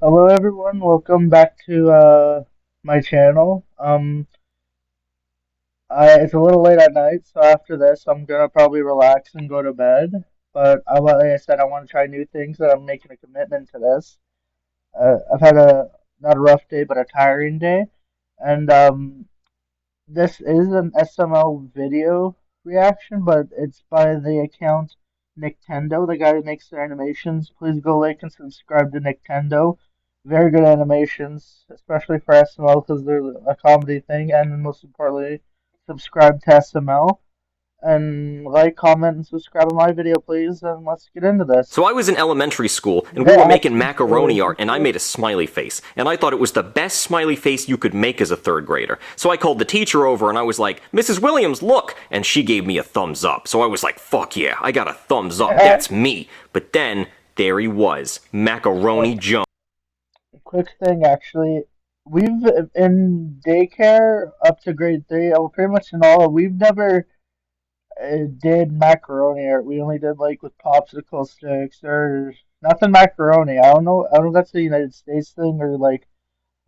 Hello everyone, welcome back to my channel. It's a little late at night, so after this I'm gonna probably relax and go to bed. But like I said, I want to try new things, and I'm making a commitment to this. I've had a not a rough day, but a tiring day, and this is an SML video reaction, but it's by the account nicktendo, the guy who makes the animations. Please go like and subscribe to nicktendo. Very good animations, especially for SML because they're a comedy thing, and most importantly, subscribe to SML. And like, comment, and subscribe on my video, please, and let's get into this. So I was in elementary school, and we The were making action's macaroni really art, and I made a smiley face. And I thought it was the best smiley face you could make as a third grader. So I called the teacher over, and I was like, "Mrs. Williams, look!" And she gave me a thumbs up. So I was like, "Fuck yeah, I got a thumbs up, that's me." But then, there he was, Macaroni Jones. Quick thing, actually. We've in daycare up to grade three, pretty much in all, we've never did macaroni art. We only did like with popsicle sticks or nothing macaroni. I don't know. I don't know if that's a United States thing or like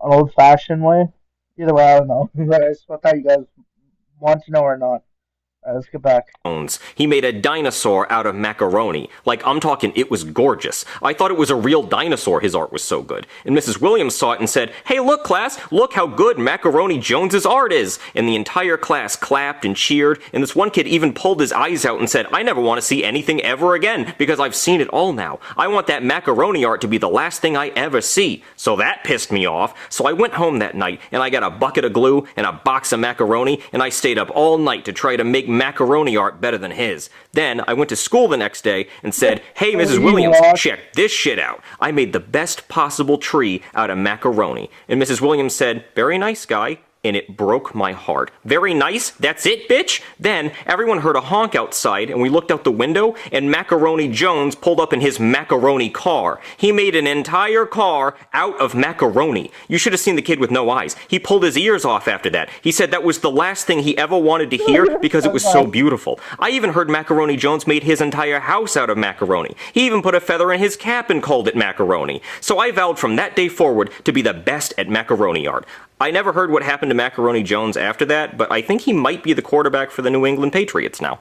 an old fashioned way. Either way, I don't know. But I just thought you guys want to know or not. Let's get back. He made a dinosaur out of macaroni. Like, I'm talking, it was gorgeous. I thought it was a real dinosaur, his art was so good. And Mrs. Williams saw it and said, "Hey, look, class, look how good Macaroni Jones's art is." And the entire class clapped and cheered, and this one kid even pulled his eyes out and said, "I never want to see anything ever again, because I've seen it all now. I want that macaroni art to be the last thing I ever see." So that pissed me off. So I went home that night, and I got a bucket of glue and a box of macaroni, and I stayed up all night to try to make macaroni art better than his. Then I went to school the next day and said, "Hey, Mrs. Williams, check this shit out. I made the best possible tree out of macaroni." And Mrs. Williams said, "Very nice, guy." And it broke my heart. "Very nice? That's it, bitch?" Then everyone heard a honk outside, and we looked out the window, and Macaroni Jones pulled up in his macaroni car. He made an entire car out of macaroni. You should have seen the kid with no eyes. He pulled his ears off after that. He said that was the last thing he ever wanted to hear because it was so beautiful. I even heard Macaroni Jones made his entire house out of macaroni. He even put a feather in his cap and called it macaroni. So I vowed from that day forward to be the best at macaroni art. I never heard what happened to Macaroni Jones after that, but I think he might be the quarterback for the New England Patriots now.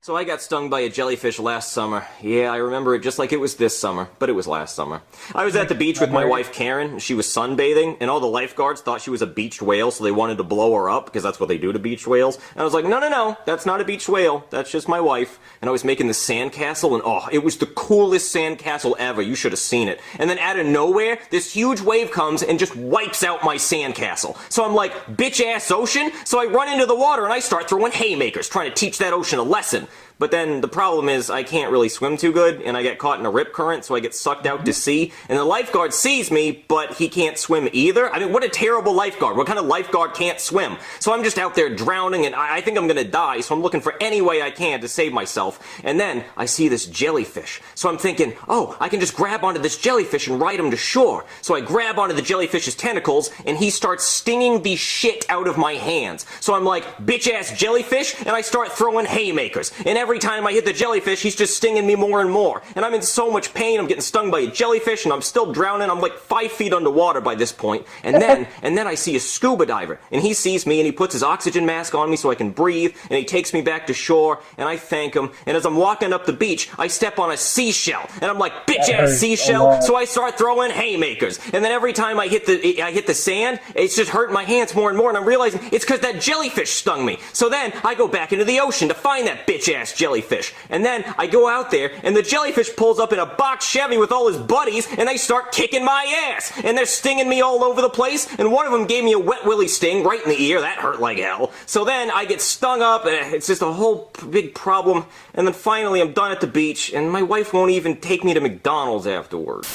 So I got stung by a jellyfish last summer. Yeah, I remember it just like it was this summer, but it was last summer. I was at the beach with my wife Karen. She was sunbathing, and all the lifeguards thought she was a beached whale, so they wanted to blow her up, because that's what they do to beached whales. And I was like, no, no, no, that's not a beached whale. That's just my wife. And I was making this sandcastle, and oh, it was the coolest sandcastle ever. You should have seen it. And then out of nowhere, this huge wave comes and just wipes out my sandcastle. So I'm like, bitch-ass ocean? So I run into the water, and I start throwing haymakers, trying to teach that ocean a lesson. But then the problem is I can't really swim too good, and I get caught in a rip current, so I get sucked out to sea. And the lifeguard sees me, but he can't swim either. I mean, what a terrible lifeguard. What kind of lifeguard can't swim? So I'm just out there drowning, and I think I'm gonna die, so I'm looking for any way I can to save myself. And then I see this jellyfish. So I'm thinking, oh, I can just grab onto this jellyfish and ride him to shore. So I grab onto the jellyfish's tentacles, and he starts stinging the shit out of my hands. So I'm like, bitch-ass jellyfish, and I start throwing haymakers. And every time I hit the jellyfish, he's just stinging me more and more. And I'm in so much pain, I'm getting stung by a jellyfish, and I'm still drowning. I'm like 5 feet underwater by this point. And then I see a scuba diver, and he sees me, and he puts his oxygen mask on me so I can breathe, and he takes me back to shore, and I thank him. And as I'm walking up the beach, I step on a seashell, and I'm like, bitch-ass seashell, so I start throwing haymakers. And then every time I hit the sand, it's just hurting my hands more and more, and I'm realizing it's because that jellyfish stung me. So then I go back into the ocean to find that bitch-ass jellyfish. And then I go out there, and the jellyfish pulls up in a box Chevy with all his buddies, and they start kicking my ass. And they're stinging me all over the place, and one of them gave me a wet willy sting right in the ear. That hurt like hell. So then I get stung up, and it's just a whole big problem. And then finally I'm done at the beach, and my wife won't even take me to McDonald's afterward.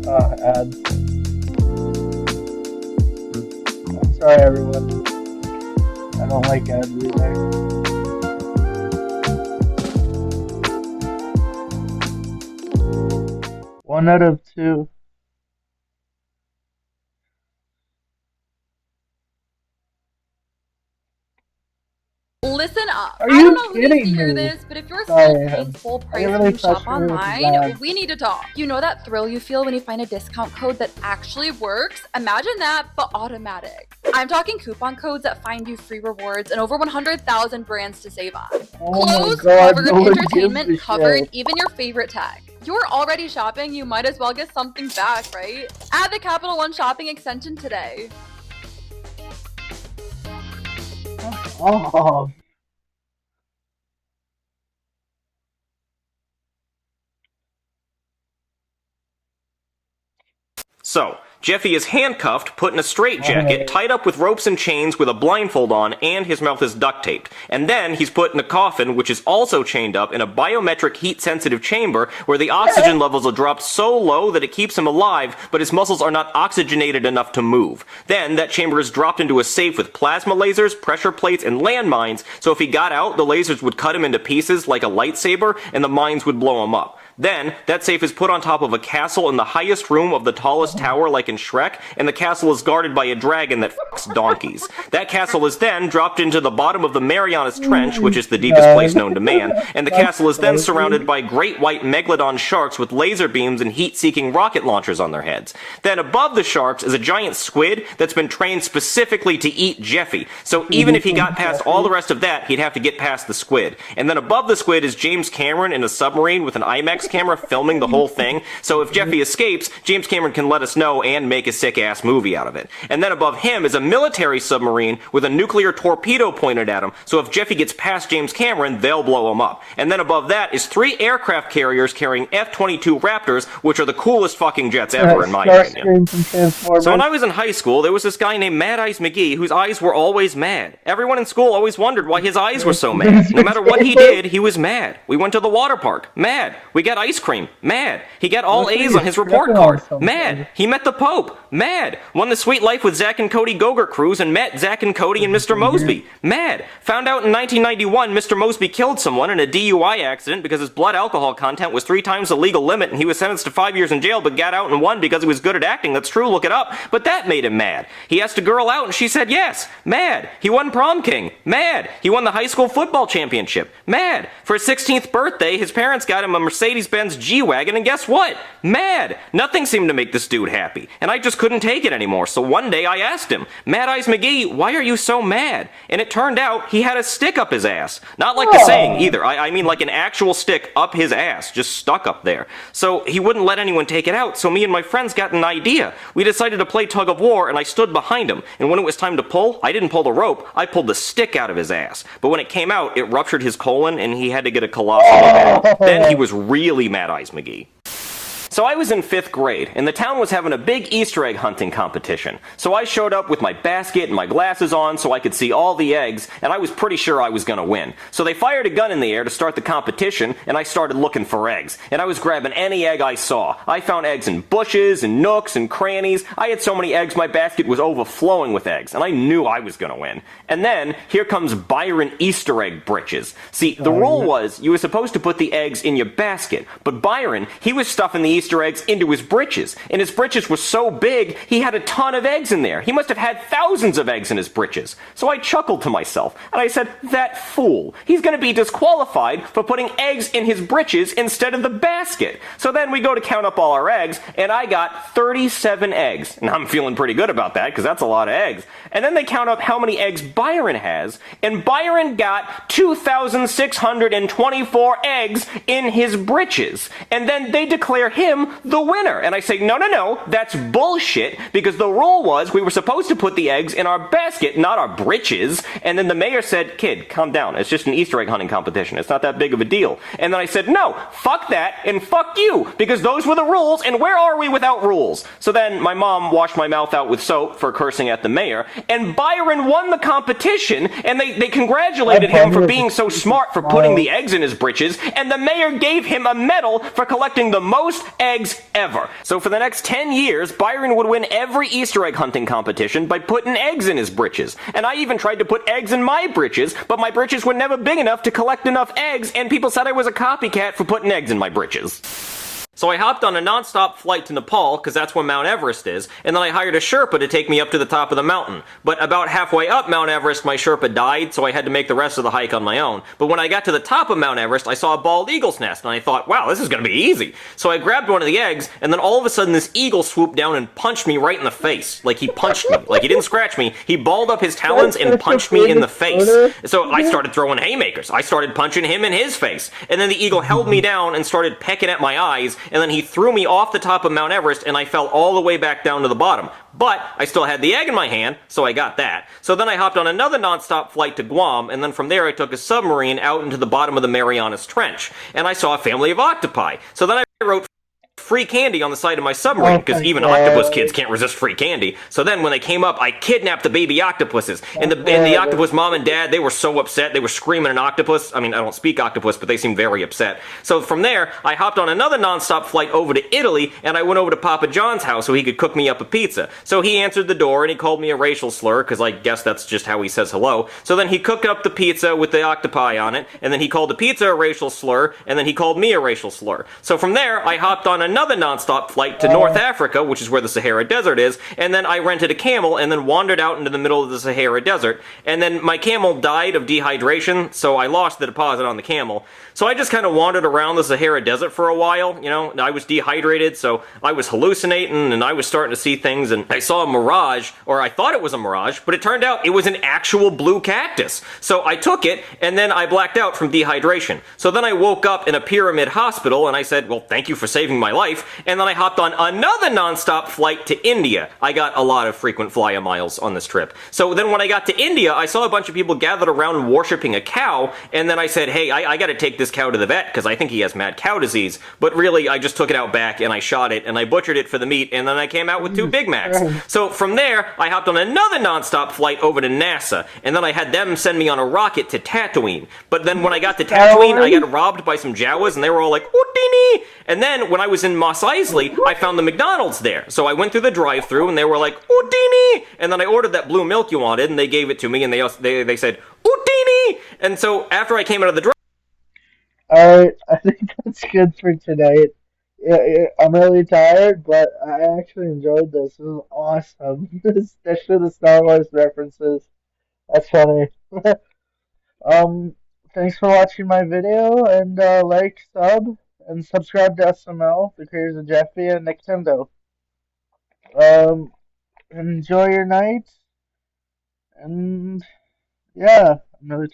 Ads. I'm sorry, everyone. I don't like ads either. One out of two. Listen Listen up. Are I don't you know who needs to kidding hear me? this, but if you're still Sorry, paying full I get price really when you shop frustrated with these online, ads. we need to talk. You know that thrill you feel when you find a discount code that actually works? Imagine that, but automatic. I'm talking coupon codes that find you free rewards and over 100,000 brands to save on. Oh my Clothes, god, covered, no one gives entertainment a covered, shit. even your favorite tech. You're already shopping, you might as well get something back, right? Add the Capital One shopping extension today. Oh, So, Jeffy is handcuffed, put in a straitjacket, okay. tied up with ropes and chains with a blindfold on, and his mouth is duct taped. And then he's put in a coffin, which is also chained up in a biometric heat-sensitive chamber where the oxygen levels are dropped so low that it keeps him alive, but his muscles are not oxygenated enough to move. Then, that chamber is dropped into a safe with plasma lasers, pressure plates, and landmines, so if he got out, the lasers would cut him into pieces like a lightsaber, and the mines would blow him up. Then, that safe is put on top of a castle in the highest room of the tallest tower like in Shrek, and the castle is guarded by a dragon that fucks donkeys. That castle is then dropped into the bottom of the Marianas Trench, which is the deepest place known to man, and the castle is then surrounded by great white megalodon sharks with laser beams and heat-seeking rocket launchers on their heads. Then above the sharks is a giant squid that's been trained specifically to eat Jeffy, so even if he got past all the rest of that, he'd have to get past the squid. And then above the squid is James Cameron in a submarine with an IMAX camera filming the whole thing, so if Jeffy escapes, James Cameron can let us know and make a sick-ass movie out of it. And then above him is a military submarine with a nuclear torpedo pointed at him, so if Jeffy gets past James Cameron, they'll blow him up. And then above that is 3 aircraft carriers carrying F-22 Raptors, which are the coolest fucking jets ever, in my opinion. So when I was in high school, there was this guy named Mad Eyes McGee whose eyes were always mad. Everyone in school always wondered why his eyes were so mad. No matter what he did, he was mad. We went to the water park. Mad. We got ice cream. Mad. He got all A's on his report card. Mad. He met the Pope. Mad. Won the Sweet Life with Zack and Cody Gogurt cruise and met Zack and Cody and Mr. Mosby. Mad. Found out in 1991 Mr. Mosby killed someone in a DUI accident because his blood alcohol content was 3 times the legal limit and he was sentenced to 5 years in jail but got out and won because he was good at acting. That's true, look it up. But that made him mad. He asked a girl out and she said yes. Mad. He won prom king. Mad. He won the high school football championship. Mad. For his 16th birthday, his parents got him a Mercedes-Benz G-Wagon and guess what? Mad. Nothing seemed to make this dude happy. And I just couldn't take it anymore. So one day I asked him, Mad Eyes McGee, why are you so mad? And it turned out he had a stick up his ass. Not like the saying either. I mean like an actual stick up his ass, just stuck up there. So he wouldn't let anyone take it out, so me and my friends got an idea. We decided to play tug of war and I stood behind him. And when it was time to pull, I didn't pull the rope, I pulled the stick out of his ass. But when it came out, it ruptured his colon and he had to get a colostomy bag. Then he was really Mad Eyes McGee. So I was in 5th grade, and the town was having a big Easter egg hunting competition. So I showed up with my basket and my glasses on so I could see all the eggs, and I was pretty sure I was gonna win. So they fired a gun in the air to start the competition, and I started looking for eggs. And I was grabbing any egg I saw. I found eggs in bushes, and nooks, and crannies. I had so many eggs my basket was overflowing with eggs, and I knew I was gonna win. And then, here comes Byron Easter egg britches. See, the rule was, you were supposed to put the eggs in your basket, but Byron, he was stuffing the Easter eggs into his britches, and his britches were so big, he had a ton of eggs in there. He must have had thousands of eggs in his britches. So I chuckled to myself, and I said, that fool, he's gonna be disqualified for putting eggs in his britches instead of the basket. So then we go to count up all our eggs, and I got 37 eggs. And I'm feeling pretty good about that, because that's a lot of eggs. And then they count up how many eggs Byron has, and Byron got 2,624 eggs in his britches. And then they declare him the winner. And I say, no, that's bullshit, because the rule was we were supposed to put the eggs in our basket, not our britches. And then the mayor said, kid, calm down. It's just an Easter egg hunting competition. It's not that big of a deal. And then I said, no, fuck that, and fuck you, because those were the rules, and where are we without rules? So then my mom washed my mouth out with soap for cursing at the mayor, and Byron won the competition, and they congratulated him for being so smart for putting the eggs in his britches, and the mayor gave him a medal for collecting the most eggs ever. So for the next 10 years, Byron would win every Easter egg hunting competition by putting eggs in his britches. And I even tried to put eggs in my britches, but my britches were never big enough to collect enough eggs, and people said I was a copycat for putting eggs in my britches. So I hopped on a non-stop flight to Nepal, because that's where Mount Everest is, and then I hired a Sherpa to take me up to the top of the mountain. But about halfway up Mount Everest, my Sherpa died, so I had to make the rest of the hike on my own. But when I got to the top of Mount Everest, I saw a bald eagle's nest, and I thought, wow, this is going to be easy. So I grabbed one of the eggs, and then all of a sudden this eagle swooped down and punched me right in the face. Like, he punched me. Like, he didn't scratch me. He balled up his talons and punched me in the face. So I started throwing haymakers. I started punching him in his face. And then the eagle held me down and started pecking at my eyes, and then he threw me off the top of Mount Everest, and I fell all the way back down to the bottom. But I still had the egg in my hand, so I got that. So then I hopped on another non-stop flight to Guam, and then from there I took a submarine out into the bottom of the Marianas Trench, and I saw a family of octopi. So then I wrote free candy on the side of my submarine, Oh because my even octopus god. kids can't resist free candy. So then when they came up, I kidnapped the baby octopuses. And the octopus mom and dad, they were so upset. They were screaming an octopus. I mean, I don't speak octopus, but they seemed very upset. So from there, I hopped on another non-stop flight over to Italy, and I went over to Papa John's house so he could cook me up a pizza. So he answered the door, and he called me a racial slur, because I guess that's just how he says hello. So then he cooked up the pizza with the octopi on it, and then he called the pizza a racial slur, and then he called me a racial slur. So from there, I hopped on another non-stop flight to North Africa, which is where the Sahara Desert is, and then I rented a camel and then wandered out into the middle of the Sahara Desert, and then my camel died of dehydration, so I lost the deposit on the camel. So I just kind of wandered around the Sahara Desert for a while, you know, I was dehydrated, so I was hallucinating, and I was starting to see things, and I saw a mirage, or I thought it was a mirage, but it turned out it was an actual blue cactus. So I took it, and then I blacked out from dehydration. So then I woke up in a pyramid hospital, and I said, well, thank you for saving my life, and then I hopped on another non-stop flight to India. I got a lot of frequent flyer miles on this trip. So then when I got to India, I saw a bunch of people gathered around worshipping a cow, and then I said, hey, I gotta take this cow to the vet, because I think he has mad cow disease. But really, I just took it out back, and I shot it, and I butchered it for the meat, and then I came out with 2 Big Macs. So from there, I hopped on another non-stop flight over to NASA, and then I had them send me on a rocket to Tatooine. But then when I got to Tatooine, I got robbed by some Jawas, and they were all like, Houdini! And then when I was in Mos Eisley, I found the McDonald's there. So I went through the drive-thru, and they were like, Houdini! And then I ordered that blue milk you wanted, and they gave it to me, and they said, Houdini! And so after I came out of the drive, Alright, I think that's good for tonight. I'm really tired, but I actually enjoyed this. It was awesome. Especially the Star Wars references. That's funny. Um, Thanks for watching my video, and like, sub, and subscribe to SML, the creators of Jeffy and nicktendo. Um, Enjoy your night, and yeah, I'm really